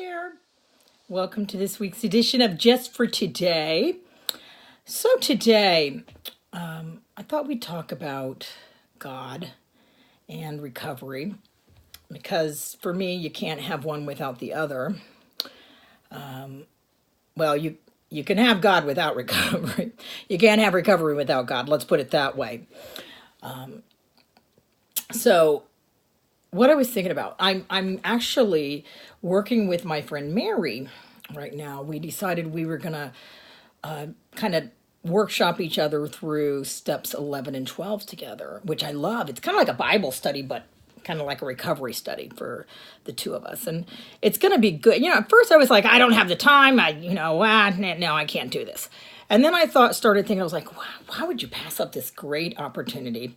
there. Welcome to this week's edition of Just for Today. So today, I thought we'd talk about God and recovery because for me, you can't have one without the other. Well, you can have God without recovery. You can't have recovery without God. Let's put it that way. So what I was thinking about, I'm actually working with my friend Mary right now. We decided we were gonna kind of workshop each other through steps 11 and 12 together, which I love. It's kind of like a Bible study, but kind of like a recovery study for the two of us. And it's going to be good. At first I was like, I don't have the time. No, I can't do this. And then started thinking, I was like, wow, why would you pass up this great opportunity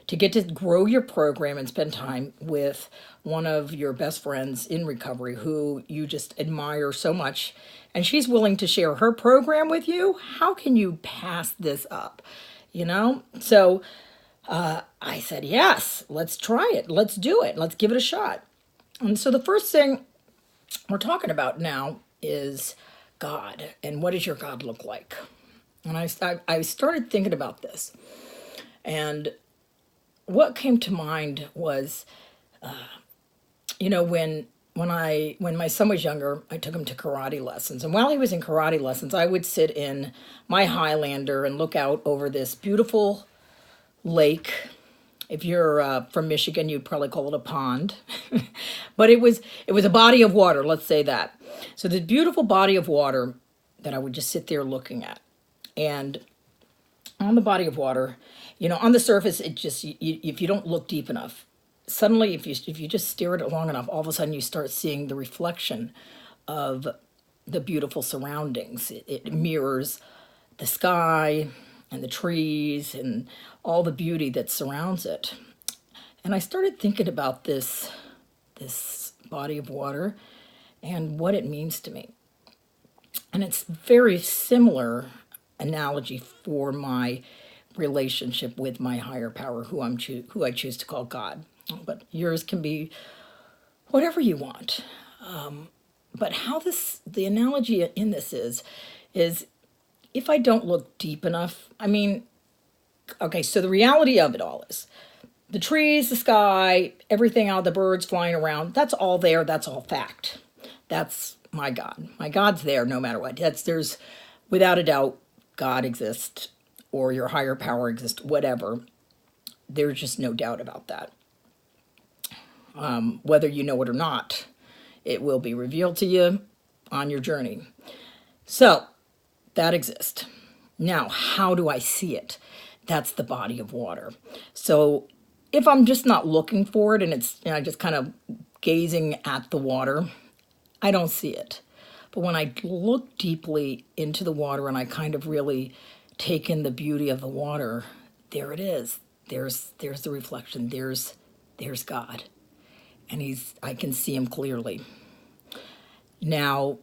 to get to grow your program and spend time with one of your best friends in recovery who you just admire so much, and she's willing to share her program with you? How can you pass this up? So I said, yes, let's try it. Let's do it. Let's give it a shot. And so the first thing we're talking about now is God. And what does your God look like? And I started thinking about this. And what came to mind was, when my son was younger, I took him to karate lessons. And while he was in karate lessons, I would sit in my Highlander and look out over this beautiful lake. If you're from Michigan, you'd probably call it a pond. But it was a body of water, let's say that. So this beautiful body of water that I would just sit there looking at. And on the body of water, on the surface, it just, if you don't look deep enough, suddenly if you just stare at it long enough, all of a sudden you start seeing the reflection of the beautiful surroundings. It mirrors the sky and the trees and all the beauty that surrounds it. And I started thinking about this body of water and what it means to me. And it's very similar analogy for my relationship with my higher power, who I choose to call God. But yours can be whatever you want. But the analogy in this is if I don't look deep enough, so the reality of it all is the trees, the sky, everything out, the birds flying around, that's all there. That's all fact. That's my God. My God's there no matter what. There's without a doubt, God exists or your higher power exists, whatever. There's just no doubt about that. Whether you know it or not, it will be revealed to you on your journey. So that exists. Now, how do I see it? That's the body of water. So if I'm just not looking for it and it's just kind of gazing at the water, I don't see it. But when I look deeply into the water and I kind of really take in the beauty of the water, there it is. There's the reflection. There's God. And I can see him clearly. Now,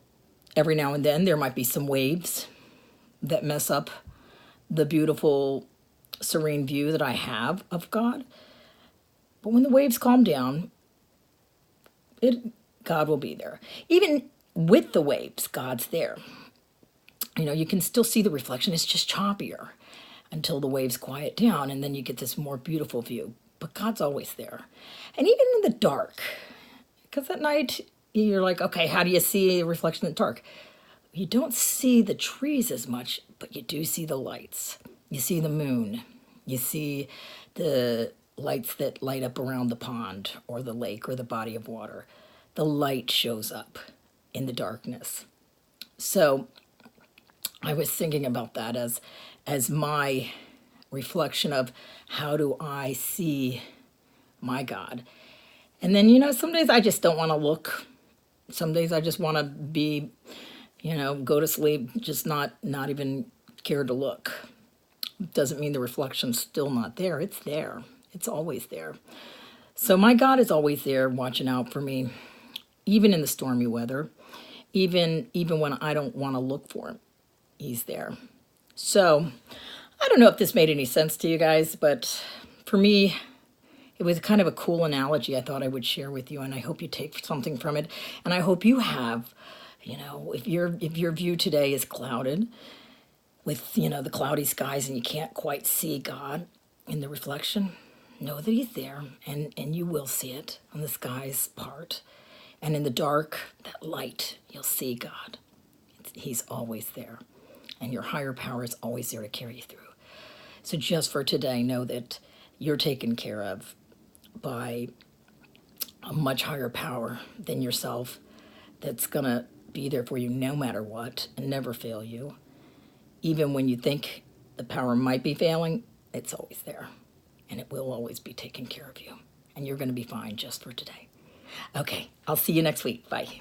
every now and then there might be some waves that mess up the beautiful, serene view that I have of God. But when the waves calm down, God will be there. Even with the waves, God's there. You can still see the reflection. It's just choppier until the waves quiet down, and then you get this more beautiful view. But God's always there. And even in the dark, because at night, you're like, okay, how do you see a reflection in the dark? You don't see the trees as much, but you do see the lights. You see the moon. You see the lights that light up around the pond or the lake or the body of water. The light shows up in the darkness. So I was thinking about that as my reflection of how do I see my God. And then, some days I just don't want to look. Some days I just want to be, go to sleep, just not even care to look. Doesn't mean the reflection's still not there. It's there. It's always there. So my God is always there watching out for me, even in the stormy weather, even when I don't want to look for him. He's there. So I don't know if this made any sense to you guys, but for me, it was kind of a cool analogy I thought I would share with you, and I hope you take something from it. And I hope you have, if your view today is clouded with, the cloudy skies and you can't quite see God in the reflection, know that he's there, and you will see it on the skies part. And in the dark, that light, you'll see God. He's always there. And your higher power is always there to carry you through. So just for today, know that you're taken care of by a much higher power than yourself that's going to be there for you no matter what and never fail you. Even when you think the power might be failing, it's always there. And it will always be taking care of you. And you're going to be fine just for today. Okay, I'll see you next week. Bye.